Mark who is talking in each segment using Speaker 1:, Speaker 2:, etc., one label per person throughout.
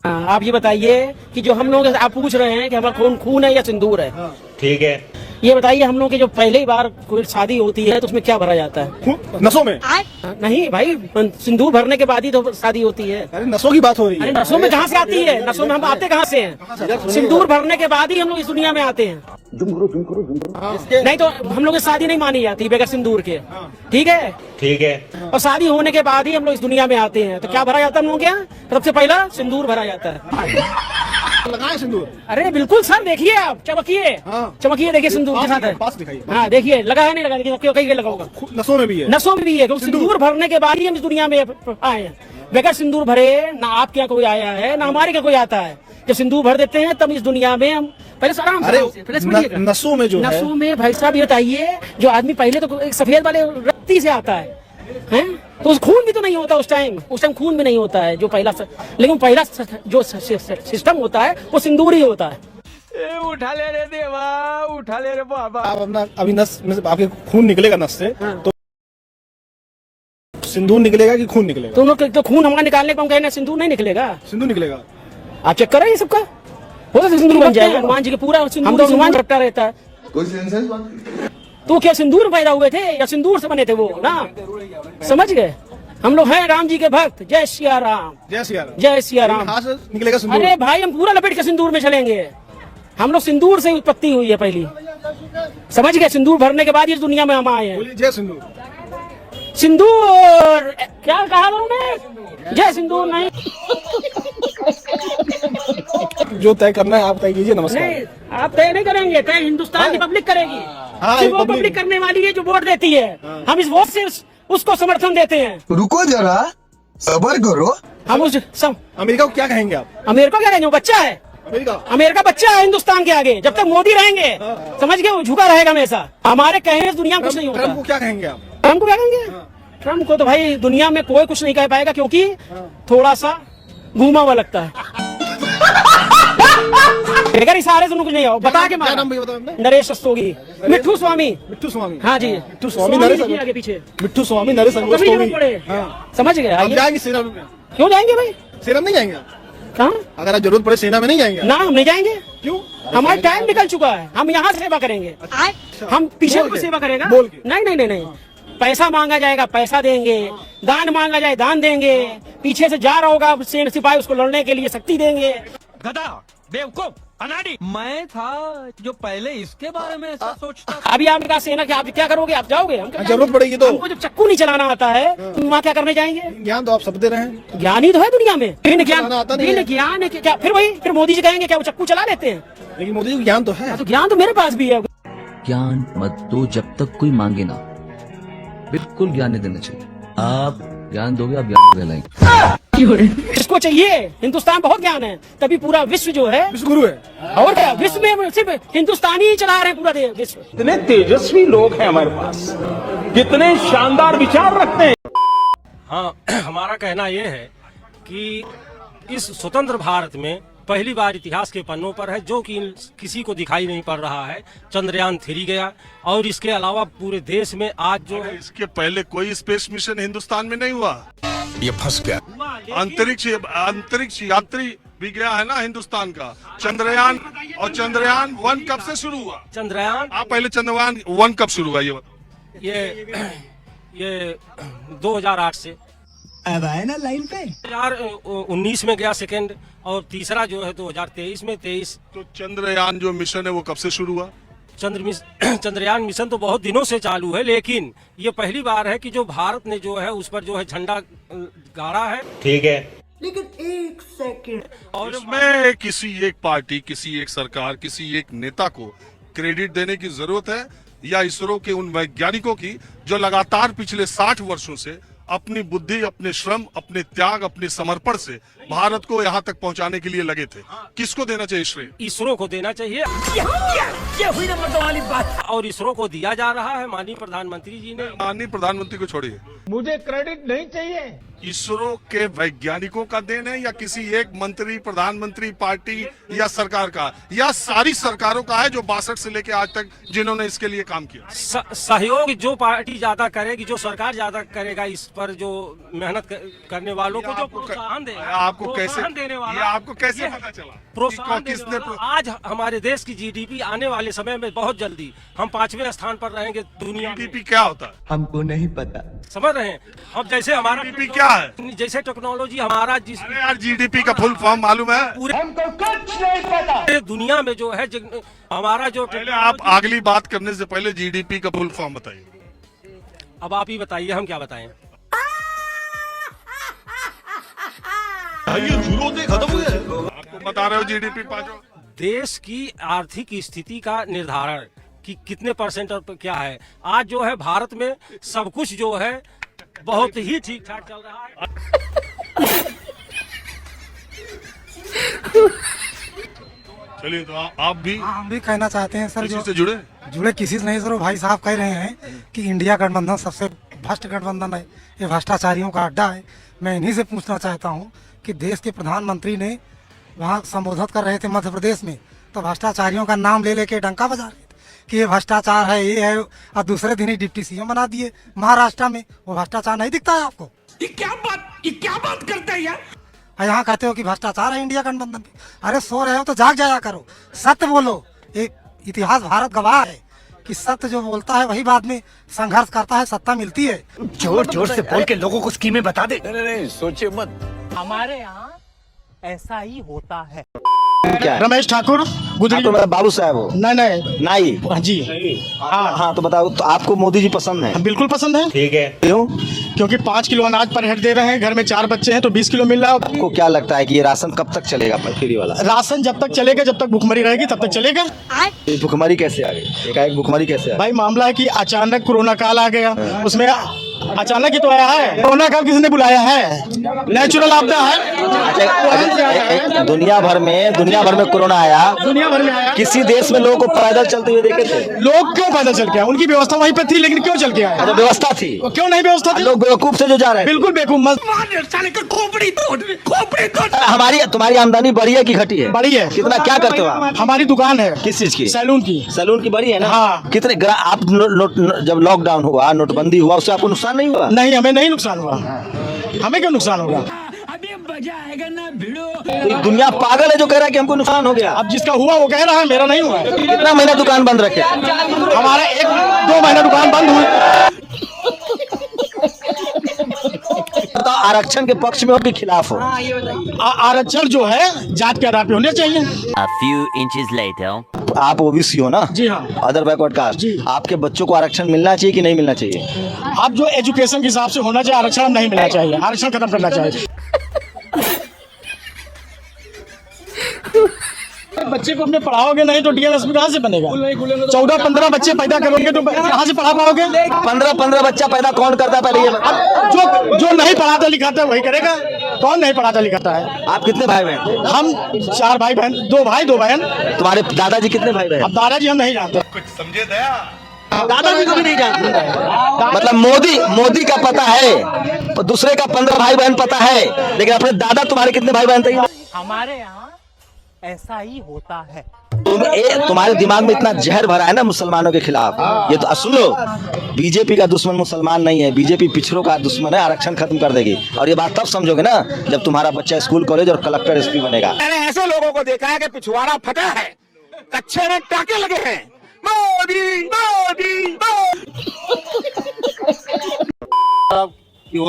Speaker 1: आप ये बताइए कि जो हम लोग आप पूछ रहे हैं कि हमारा खून है या सिंदूर है।
Speaker 2: ठीक है,
Speaker 1: ये बताइए हम लोग की जो पहली बार कोई शादी होती है तो उसमें क्या भरा जाता है?
Speaker 3: नसों में?
Speaker 1: नहीं भाई, सिंदूर भरने के बाद ही तो शादी होती है।
Speaker 3: अरे नसों की बात हो रही है।
Speaker 1: अरे नसों में कहाँ से आती है? नसों में हम आते कहाँ से हैं? सिंदूर भरने के बाद ही हम लोग इस दुनिया में आते हैं। नहीं तो हम लोग की शादी नहीं मानी जाती बगैर सिंदूर के। ठीक है,
Speaker 2: ठीक है।
Speaker 1: और शादी होने के बाद ही हम लोग इस दुनिया में आते हैं। तो क्या भरा जाता है हम लोग के यहाँ? सबसे पहला सिंदूर भरा जाता है।
Speaker 3: लगाए सिंदूर?
Speaker 1: अरे बिल्कुल सर, देखिए आप, चमकिए। चमकिए, देखिए सिंदूर के साथ है।
Speaker 3: पास दिखाइए।
Speaker 1: हाँ देखिए, लगा है नहीं लगा, देखिए कहीं लगाऊंगा।
Speaker 3: नसों में भी है?
Speaker 1: नसों में भी है, क्योंकि सिंदूर भरने के बाद ही हम इस दुनिया में आए हैं। बगैर सिंदूर भरे ना आपके यहाँ कोई आया है ना हमारे यहाँ कोई आता है। जब सिंदूर भर देते हैं तब इस दुनिया में हम पहले से आराम से
Speaker 3: नसों में जो है,
Speaker 1: नसों में भाई साहब ये बताइए, जो आदमी पहले तो एक सफेद वाले रत्ती से आता है तो उस खून भी तो नहीं होता उस टाइम खून भी नहीं होता है जो पहला लेकिन पहला जो सिस्टम होता है वो सिंदूर ही होता है।
Speaker 4: उठा ले रे देवा, उठा ले रे बाबा।
Speaker 3: आप अपना अभी नस में से आपके खून निकलेगा नस से, तो सिंदूर निकलेगा कि खून निकलेगा?
Speaker 1: तो उन्होंने तो खून हमारा निकालने को हम कहना सिंदूर नहीं निकलेगा।
Speaker 3: सिंदूर निकलेगा?
Speaker 1: आप चेक करें ये सबका, वो तो सिंदूर बन जाएगा। हनुमान जी के पूरा हम तो हनुमान रट्टा रहता है।
Speaker 5: कोई सेंसेस बात?
Speaker 1: तो क्या सिंदूर में पैदा हुए थे या सिंदूर से बने थे वो ना? समझ गए? हम लोग हैं राम जी के भक्त। जय सिया राम,
Speaker 3: जय सिया राम।
Speaker 1: जय सिया राम।
Speaker 3: कहाँ से निकलेगा सिंदूर?
Speaker 1: अरे भाई, हम पूरा लपेट के सिंदूर में चलेंगे। हम लोग सिंदूर से उत्पत्ति हुई है पहली, समझ गए? सिंदूर भरने के बाद इस दुनिया में हम आए हैं।
Speaker 3: बोलिए जय सिंदूर।
Speaker 1: सिंदूर क्या कहा उन्होंने? जय सिंदूर नहीं।
Speaker 3: जो तय करना है आप तय कीजिए। नमस्कार।
Speaker 1: नहीं, आप तय नहीं करेंगे, तय हिंदुस्तान की पब्लिक करेगी। सिर्फ वो पब्लिक करने वाली है जो वोट देती है। हम इस वोट से उसको समर्थन देते हैं।
Speaker 5: रुको जरा, सबर करो।
Speaker 1: हम उस
Speaker 3: अमेरिका को क्या कहेंगे आप?
Speaker 1: अमेरिका क्या कहेंगे? वो बच्चा है। अमेरिका बच्चा है हिंदुस्तान के आगे। जब तक मोदी रहेंगे, समझ गए, वो झुका रहेगा हमेशा। हमारे कहने से दुनिया में कुछ नहीं होता।
Speaker 3: ट्रम्प को क्या कहेंगे आप?
Speaker 1: ट्रम्प को क्या कहेंगे? ट्रम्प को तो भाई दुनिया में कोई कुछ नहीं कह पाएगा, क्योंकि थोड़ा सा घूमा हुआ लगता है। बगैर इशारे से कुछ नहीं हो। बता के मारा। नरेश रस्तोगी, मिट्ठू स्वामी।
Speaker 3: मिट्ठू स्वामी?
Speaker 1: हाँ जी,
Speaker 3: मिट्ठू स्वामी नरेश
Speaker 1: आगे पीछे।
Speaker 3: मिट्ठू स्वामी नरेश
Speaker 1: समझ गए?
Speaker 3: आप जाएंगे सेना में?
Speaker 1: क्यों जाएंगे भाई?
Speaker 3: सेना में नहीं जाएंगे?
Speaker 1: कहाँ?
Speaker 3: अगर आप जरूरत पड़े सेना में नहीं जाएंगे?
Speaker 1: ना, हम नहीं जाएंगे।
Speaker 3: क्यों?
Speaker 1: हमारा टाइम निकल चुका है। हम यहाँ सेवा करेंगे। हम पीछे को सेवा करेगा?
Speaker 3: बोल के?
Speaker 1: नहीं नहीं नहीं नहीं, पैसा मांगा जाएगा, पैसा देंगे। दान मांगा जाए, दान देंगे। पीछे से जा रहा होगा सेना सिपाही, उसको लड़ने के लिए शक्ति देंगे।
Speaker 4: गधा, बेवकूफ, अनाड़ी। मैं था जो पहले इसके बारे में ऐसा सोचता था।
Speaker 1: अभी आपने कहा सेना, आप क्या करोगे? आप जाओगे? हम क्या
Speaker 3: जरूरत पड़ेगी तो।
Speaker 1: हमको जब चक्कू नहीं चलाना आता है तो वहाँ क्या करने जाएंगे?
Speaker 3: ज्ञान तो आप सब दे रहे हैं।
Speaker 1: ज्ञानी तो है दुनिया में। बिन ज्ञान
Speaker 3: आता नहीं है।
Speaker 1: बिन ज्ञान है क्या? फिर मोदी जी कहेंगे क्या वो चक्कू चला लेते हैं?
Speaker 3: लेकिन मोदी जी को ज्ञान तो है।
Speaker 1: तो ज्ञान तो मेरे पास भी है।
Speaker 6: ज्ञान मत दो जब तक कोई मांगे ना। बिल्कुल ज्ञान नहीं देना चाहिए। आप ज्ञान दोगे आप ज्ञान कहलाएंगे।
Speaker 1: इसको चाहिए। हिंदुस्तान बहुत ज्ञान है, तभी पूरा विश्व जो है
Speaker 3: विश्व गुरु है।
Speaker 1: और क्या, विश्व में सिर्फ हिंदुस्तानी ही चला रहे हैं पूरा विश्व।
Speaker 4: कितने तेजस्वी लोग हैं हमारे पास, कितने शानदार विचार रखते हैं।
Speaker 7: हाँ, हमारा कहना यह है कि इस स्वतंत्र भारत में पहली बार इतिहास के पन्नों पर है, जो कि किसी को दिखाई नहीं पड़ रहा है, चंद्रयान 3 गया। और इसके अलावा पूरे देश में आज जो है,
Speaker 8: इसके पहले कोई स्पेस मिशन हिंदुस्तान में नहीं हुआ।
Speaker 5: ये फंस गया।
Speaker 8: अंतरिक्ष यात्री भी गया है ना हिंदुस्तान का, चंद्रयान। और चंद्रयान 1 कब से शुरू हुआ?
Speaker 7: चंद्रयान
Speaker 8: आप पहले चंद्रयान 1 कब शुरू हुआ ये बताओ?
Speaker 7: ये 2008 से
Speaker 5: अब आए ना लाइन पे।
Speaker 7: 2019 में गया सेकंड, और तीसरा जो है 2023 में 23।
Speaker 8: तो चंद्रयान जो मिशन है वो कब से शुरू हुआ?
Speaker 7: चंद्रयान मिशन तो बहुत दिनों से चालू है, लेकिन ये पहली बार है कि जो भारत ने जो है उस पर जो है झंडा गाड़ा है।
Speaker 2: ठीक है,
Speaker 5: लेकिन एक सेकंड,
Speaker 8: और इसमें किसी एक पार्टी, किसी एक सरकार, किसी एक नेता को क्रेडिट देने की जरूरत है, या इसरो के उन वैज्ञानिकों की जो लगातार पिछले 60 वर्षों से अपनी बुद्धि, अपने श्रम, अपने त्याग, अपने समर्पण से भारत को यहाँ तक पहुँचाने के लिए लगे थे? किसको देना चाहिए श्रेय?
Speaker 7: इसरो को देना चाहिए।
Speaker 1: ये हुई ना मर्दों वाली बात।
Speaker 7: और इसरो को दिया जा रहा है माननीय प्रधानमंत्री जी ने।
Speaker 8: माननीय प्रधानमंत्री को छोड़िए,
Speaker 4: मुझे क्रेडिट नहीं चाहिए,
Speaker 8: इसरो के वैज्ञानिकों का देन है या किसी एक मंत्री, प्रधानमंत्री, पार्टी या सरकार का, या सारी सरकारों का है जो 62 से लेके आज तक जिन्होंने इसके लिए काम किया?
Speaker 7: सहयोग जो पार्टी ज्यादा करेगी, जो सरकार ज्यादा करेगा, इस पर जो मेहनत करने वालों को जो प्रोत्साहन देगा,
Speaker 8: आपको कैसे,
Speaker 7: प्रोत्साहन देने वाला,
Speaker 8: ये आपको कैसे पता चला?
Speaker 7: प्रोत्साहन देने
Speaker 8: किसने
Speaker 7: वाला। आज हमारे देश की जीडीपी आने वाले समय में बहुत जल्दी हम 5वें स्थान पर रहेंगे दुनिया में।
Speaker 8: जीडीपी क्या होता है?
Speaker 5: हमको नहीं पता।
Speaker 7: समझ रहे हैं हम? जैसे हमारा
Speaker 8: जीडीपी क्या है?
Speaker 7: जैसे टेक्नोलॉजी हमारा जिस
Speaker 8: अरे यार, जीडीपी का फुल फॉर्म मालूम है?
Speaker 7: पूरे दुनिया में जो है हमारा जो
Speaker 8: पहले आप अगली बात करने से पहले जीडीपी का फुल फॉर्म बताइए।
Speaker 7: अब आप ही बताइए, हम क्या बताएं?
Speaker 8: आपको बता रहे हो जीडीपी पाँचों।
Speaker 7: देश की आर्थिक स्थिति का निर्धारण कि कितने परसेंट और क्या है, आज जो है भारत में सब कुछ जो है बहुत ही ठीक ठाक चल रहा है।
Speaker 8: चलिए, तो आप भी
Speaker 2: हम भी कहना चाहते हैं सर,
Speaker 8: इसी
Speaker 2: जो
Speaker 8: से जुड़े।
Speaker 2: जुड़े किसी से नहीं सर, वो भाई साहब कह रहे हैं कि इंडिया गठबंधन सबसे भ्रष्ट गठबंधन है, ये भ्रष्टाचारियों का अड्डा है। मैं इन्हीं से पूछना चाहता हूँ कि देश के प्रधानमंत्री ने वहाँ संबोधित कर रहे थे मध्य प्रदेश में, तो भ्रष्टाचारियों का नाम ले लेके डंका बजा रहे थे कि ये भ्रष्टाचार है, ये है, और दूसरे दिन ही डिप्टी सीएम बना दिए महाराष्ट्र में। वो भ्रष्टाचार नहीं दिखता है आपको? ये क्या बात करते हैं यार? यहाँ कहते हो कि भ्रष्टाचार है इंडिया गठबंधन में। अरे सो रहे हो तो जाग जाया करो, सत्य बोलो। एक इतिहास भारत गवाह है कि सत्य जो बोलता है वही बाद में संघर्ष करता है, सत्ता मिलती है।
Speaker 5: जोर जोर से बोल के लोगों को स्कीमें बता दे।
Speaker 9: नहीं सोचे मत।
Speaker 1: हमारे यहाँ ऐसा ही होता है।
Speaker 3: रमेश ठाकुर गुजरी।
Speaker 9: तो बाबू साहब हो?
Speaker 3: नहीं
Speaker 9: नहीं
Speaker 3: जी।
Speaker 9: हाँ, तो बताओ, तो आपको मोदी जी पसंद है?
Speaker 3: बिल्कुल पसंद है।
Speaker 9: ठीक है, क्यों?
Speaker 3: क्योंकि 5 किलो अनाज पर हेड दे रहे हैं, घर में 4 बच्चे हैं तो 20 किलो मिल रहा है।
Speaker 9: आपको क्या लगता है कि ये राशन कब तक चलेगा, फ्री वाला
Speaker 3: राशन जब तक चलेगा, जब तक भुखमरी रहेगी तब तक चलेगा।
Speaker 9: ये भुखमरी कैसे आ गई? एकाएक भुखमरी कैसे आ गई?
Speaker 3: भाई मामला है कि अचानक कोरोना काल आ गया, उसमें अचानक ही तो आया है। कोरोना काल किसने बुलाया है? नेचुरल आपदा है।
Speaker 9: दुनिया भर में कोरोना आया,
Speaker 3: दुनिया भर में आया।
Speaker 9: किसी देश में लोगों को पैदल चलते हुए देखे थे?
Speaker 3: लोग क्यों पैदल चल के आए? उनकी व्यवस्था वहीं पे थी, लेकिन क्यों चल के आए?
Speaker 9: अच्छा, व्यवस्था थी।
Speaker 3: क्यों नहीं व्यवस्था थी?
Speaker 9: लोग बेवकूफ से जो जा रहे हैं।
Speaker 3: बिल्कुल बेवकूफ।
Speaker 9: हमारी तुम्हारी आमदनी बढ़ी है कि घटी है?
Speaker 3: बड़ी है।
Speaker 9: कितना, क्या करते हो आप?
Speaker 3: हमारी दुकान है।
Speaker 9: किस चीज की?
Speaker 3: सैलून की।
Speaker 9: सैलून की बढ़ी है ना?
Speaker 3: हाँ।
Speaker 9: कितने आप जब लॉकडाउन हुआ, नोटबंदी हुआ, उससे आपको नुकसान नहीं हुआ?
Speaker 3: नहीं, हमें नहीं नुकसान हुआ। हमें क्यों नुकसान होगा?
Speaker 9: तो दुनिया पागल है जो कह रहा है कि हमको नुकसान हो गया।
Speaker 3: अब जिसका हुआ वो कह रहा है, मेरा नहीं हुआ है।
Speaker 9: कितना महीना दुकान बंद रखे?
Speaker 3: हमारा 1-2 महीना दुकान बंद हुई।
Speaker 9: तो आरक्षण के पक्ष में हो कि खिलाफ हो?
Speaker 3: आरक्षण जो है जात के आधार पे होने चाहिए।
Speaker 10: A few inches later.
Speaker 9: आप ओबीसी हो ना?
Speaker 3: जी हाँ।
Speaker 9: Other backward caste.
Speaker 3: जी।
Speaker 9: आपके बच्चों को आरक्षण मिलना चाहिए कि नहीं मिलना चाहिए?
Speaker 3: अब जो एजुकेशन के हिसाब से होना चाहिए, आरक्षण नहीं मिलना चाहिए, आरक्षण खत्म करना चाहिए। बच्चे को अपने पढ़ाओगे नहीं तो डीएमएसपी कहाँ से बनेगा? 14-15 बच्चे पैदा करोगे तो कहाँ से पढ़ा पाओगे?
Speaker 9: 15 बच्चा पैदा कौन करता है पहले ये बताओ?
Speaker 3: जो नहीं पढ़ाता लिखाता है वही करेगा। कौन नहीं पढ़ाता लिखाता है?
Speaker 9: आप कितने भाई बहन?
Speaker 3: हम 4 भाई बहन, 2 भाई 2 बहन।
Speaker 9: तुम्हारे दादाजी कितने भाई बहन?
Speaker 3: अब दादाजी हम नहीं जानते।
Speaker 8: कुछ समझे दया?
Speaker 9: दादाजी को भी नहीं जानते। मतलब मोदी का पता है, तो दूसरे का 15 भाई बहन पता है, लेकिन अपने दादा तुम्हारे कितने भाई बहन थे?
Speaker 1: हमारे यहाँ ऐसा ही होता है।
Speaker 9: तुम्हारे दिमाग में इतना जहर भरा है ना मुसलमानों के खिलाफ। ये तो सुन लो, बीजेपी का दुश्मन मुसलमान नहीं है, बीजेपी पिछड़ों का दुश्मन है। आरक्षण खत्म कर देगी, और ये बात तब समझोगे ना जब तुम्हारा बच्चा स्कूल, कॉलेज और कलेक्टर, एसपी बनेगा।
Speaker 5: मैंने ऐसे लोगों को देखा है कि पिछवाड़ा फटा है, कच्चे में टाके लगे हैं। मोदी मोदी मोदी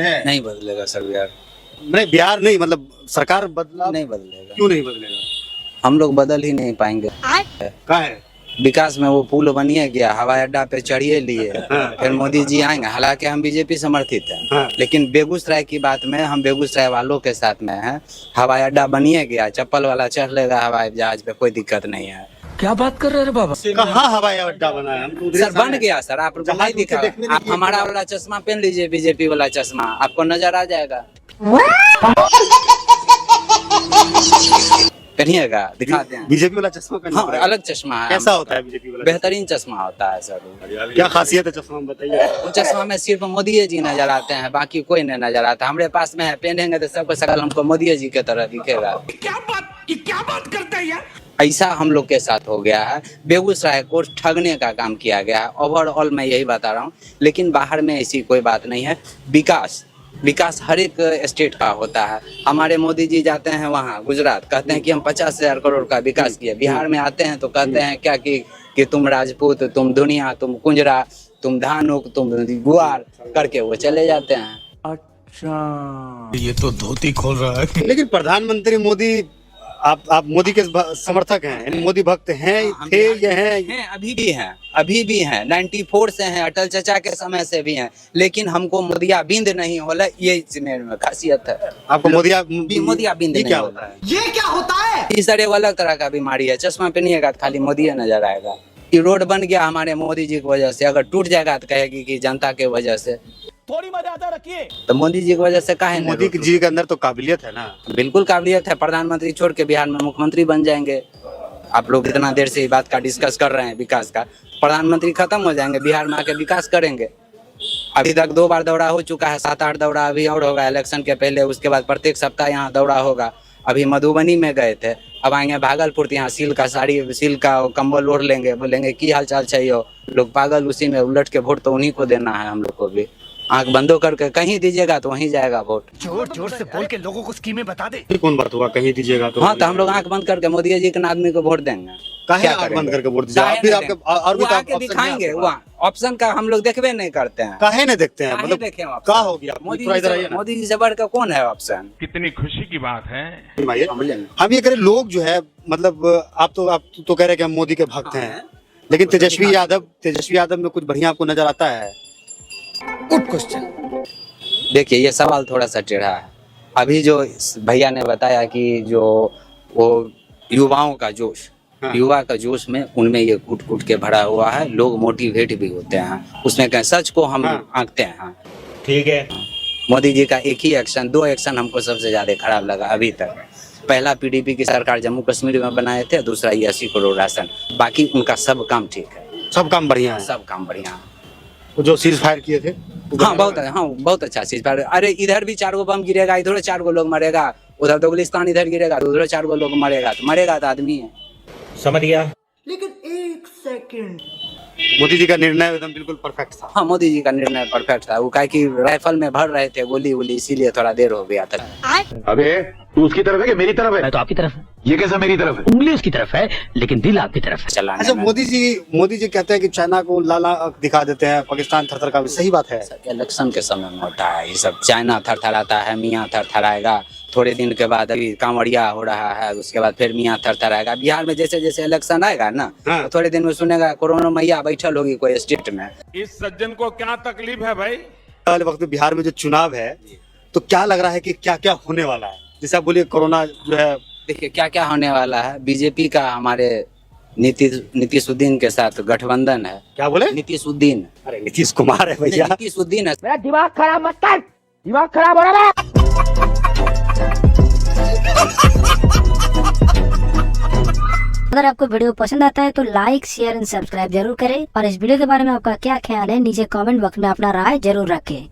Speaker 5: है।
Speaker 11: नहीं बदलेगा सर बिहार।
Speaker 3: नहीं, बिहार नहीं, मतलब सरकार बदला
Speaker 11: नहीं बदलेगा।
Speaker 3: क्यों नहीं बदलेगा?
Speaker 11: हम लोग बदल ही नहीं पाएंगे।
Speaker 3: क्या है?
Speaker 11: विकास में वो पुल बनिए गया, हवाई अड्डा पे चढ़िए लिए, फिर मोदी जी आएंगे। हालांकि हम बीजेपी समर्थित हैं, लेकिन बेगूसराय की बात में हम बेगूसराय वालों के साथ में हैं। हवाई अड्डा बनिए गया, चप्पल वाला चढ़ लेगा हवाई जहाज पे, कोई दिक्कत नहीं है।
Speaker 10: क्या बात कर रहे हैं बाबा?
Speaker 3: कहाँ हवाई अड्डा बना है?
Speaker 11: सर बन गया सर, आपको नहीं दिखा? आप हमारा वाला चश्मा पहन लीजिए, बीजेपी वाला चश्मा, आपको नजर आ जाएगा। पहनिएगा, दिखाते हैं।
Speaker 3: बीजेपी वाला चश्मा पहनना
Speaker 11: हाँ,
Speaker 3: पड़ेगा।
Speaker 11: अलग चश्मा है।
Speaker 3: कैसा होता है बीजेपी वाला?
Speaker 11: बेहतरीन चश्मा होता है सर।
Speaker 3: क्या खासियत है चश्मा में बताइए?
Speaker 11: वो चश्मा में सिर्फ मोदी जी नजर आते हैं, बाकी कोई नहीं नजर आता। हमारे पास में है, पहनेंगे तो सबको शकल हमको मोदी जी की तरह दिखेगा।
Speaker 5: क्या बात करते हैं यार?
Speaker 11: ऐसा हम लोग के साथ हो गया है। बेगूसराय को ठगने का काम किया गया है। ओवरऑल मैं यही बता रहा हूँ, लेकिन बाहर में ऐसी कोई बात नहीं है। विकास हर एक स्टेट का होता है। हमारे मोदी जी जाते हैं वहाँ गुजरात, कहते हैं कि हम 50,000 करोड़ का विकास किए। बिहार में आते हैं तो कहते हैं क्या कि तुम राजपूत, तुम दुनिया, तुम कुंजरा, तुम धानुक, तुम गुआर करके वो चले जाते हैं।
Speaker 3: अच्छा, ये तो धोती खोल रहा है। लेकिन प्रधानमंत्री मोदी, आप मोदी के समर्थक हैं, यानी मोदी भक्त हैं, थे ये हैं?
Speaker 11: अभी भी हैं 94 से हैं, अटल चचा के समय से भी हैं, लेकिन हमको मोदिया बिंद नहीं होला, ये इसमें खासियत है।
Speaker 3: आपको मोदिया
Speaker 11: बिंद
Speaker 3: ये
Speaker 11: नहीं
Speaker 3: क्या
Speaker 11: होला।
Speaker 3: होता है?
Speaker 5: ये क्या होता है?
Speaker 11: इस तरह वो अलग तरह का बीमारी है। चश्मा पहनिएगा तो खाली मोदी नजर आएगा। ये रोड बन गया हमारे मोदी जी की वजह से, अगर टूट जाएगा तो कहेगी कि जनता के वजह से।
Speaker 1: थोड़ी मर्यादा रखिए।
Speaker 11: तो मोदी जी की वजह से काहे नहीं?
Speaker 3: मोदी जी के अंदर तो काबिलियत है ना।
Speaker 11: बिल्कुल काबिलियत है। प्रधानमंत्री छोड़ के बिहार में मुख्यमंत्री बन जाएंगे। आप लोग इतना देर से ये बात का डिस्कस कर रहे हैं विकास का, प्रधानमंत्री खत्म हो जाएंगे, बिहार में आके विकास करेंगे। अभी तक 2 बार दौरा हो चुका है, 7-8 दौरा अभी और होगा इलेक्शन के पहले। उसके बाद प्रत्येक सप्ताह यहाँ दौरा होगा। अभी मधुबनी में गए थे, अब आएंगे भागलपुर, यहाँ सिल्क का साड़ी, सिल्क का कंबल ओढ़ लेंगे, बोलेंगे की हाल चाल चाहिए। लोग पागल, उसी में उलट के वोट तो उन्हीं को देना है। हम लोग को भी आंख बंदो करके कहीं दीजिएगा तो वहीं जाएगा वोट।
Speaker 5: जोर से बोल के लोगों को स्कीमें बता दे।
Speaker 3: कौन बात होगा, कहीं दीजिएगा तो?
Speaker 11: हाँ, तो हम लोग आंख बंद करके मोदी जी के आदमी को वोट देंगे।
Speaker 3: काहे आंख बंद करके वोट दीजिए? फिर आपके और भी
Speaker 11: आके दिखाएंगे, वहाँ ऑप्शन का हम लोग देखबे नहीं करते हैं।
Speaker 3: काहे नहीं देखते हैं? मतलब
Speaker 11: देखें
Speaker 3: क्या हो गया?
Speaker 11: मोदी जी से बढ़कर कौन है ऑप्शन?
Speaker 5: कितनी खुशी की बात है।
Speaker 3: हम ये करें, लोग जो है मतलब आप तो कह रहे हैं कि हम मोदी के भक्त हैं, लेकिन तेजस्वी यादव में कुछ बढ़िया आपको नजर आता है?
Speaker 11: Good question. देखिए, ये सवाल थोड़ा सा टेढ़ा है। अभी जो भैया ने बताया कि जो वो युवाओं का जोश, युवा का जोश में उनमें ये कूट के भरा हुआ है। लोग मोटिवेट भी होते हैं उसमें, कहीं सच को हम आंकते हैं।
Speaker 3: ठीक है।
Speaker 11: मोदी जी का एक ही एक्शन, 2 एक्शन हमको सबसे ज्यादा खराब लगा अभी तक। पहला पीडीपी की सरकार जम्मू कश्मीर में बनाए थे, दूसरा 80 करोड़ राशन। बाकी उनका सब काम ठीक है,
Speaker 3: सब काम बढ़िया है,
Speaker 11: सब काम बढ़िया है।
Speaker 3: जो सीज फायर किए थे,
Speaker 11: हाँ बहुत अच्छा चीज। अरे इधर भी 4 गो बम गिरेगा, इधर 4 गो लोग मरेगा, उधर तो गुलिस्तान इधर गिरेगा तो उधर 4 गो लोग मरेगा तो आदमी है।
Speaker 3: समझ गया।
Speaker 5: लेकिन 1 सेकंड,
Speaker 3: मोदी जी का निर्णय एकदम बिल्कुल परफेक्ट था।
Speaker 11: हाँ, मोदी जी का निर्णय परफेक्ट था। वो कहा कि राइफल में भर रहे थे गोली वोली, इसीलिए थोड़ा देर हो गया था।
Speaker 5: अबे तू उसकी तरफ है कि मेरी तरफ है?
Speaker 10: मैं तो आपकी तरफ हूँ।
Speaker 5: ये कैसा मेरी तरफ है?
Speaker 10: उंगली उसकी तरफ है लेकिन दिल आपकी तरफ है।
Speaker 11: चलाने
Speaker 3: अच्छा,
Speaker 11: में।
Speaker 3: मोदी जी कहते हैं कि चाइना को लाला दिखा देते हैं, पाकिस्तान थरथर का, सही बात है?
Speaker 11: इलेक्शन के समय में होता है ये सब। चाइना थरथराता है, मियाँ थरथराएगा। थोड़े दिन के बाद अभी कांवड़िया हो रहा है, उसके बाद फिर मियाँ थरथराएगा। बिहार में जैसे जैसे इलेक्शन आएगा ना, तो थोड़े दिन में सुनेगा कोरोना मैया बैठल होगी कोई स्टेट में।
Speaker 5: इस सज्जन को क्या तकलीफ है भाई?
Speaker 3: वाले वक्त में बिहार में जो चुनाव है, तो क्या लग रहा है कि क्या क्या होने वाला है? जैसे आप बोलिए कोरोना जो है,
Speaker 11: देखिए क्या क्या होने वाला है। बीजेपी का हमारे नीतीशुद्दीन के साथ गठबंधन है।
Speaker 3: क्या बोले?
Speaker 11: नीतीशुद्दीन।
Speaker 3: अरे नीतीश कुमार है भैया।
Speaker 11: नीतीशुद्दीन है।
Speaker 1: मेरा दिमाग खराब मत कर, दिमाग खराब हो रहा है।
Speaker 12: अगर आपको वीडियो पसंद आता है तो लाइक, शेयर एंड सब्सक्राइब जरूर करें। और इस वीडियो के बारे में आपका क्या ख्याल है नीचे कमेंट बॉक्स में अपना राय जरूर रखें।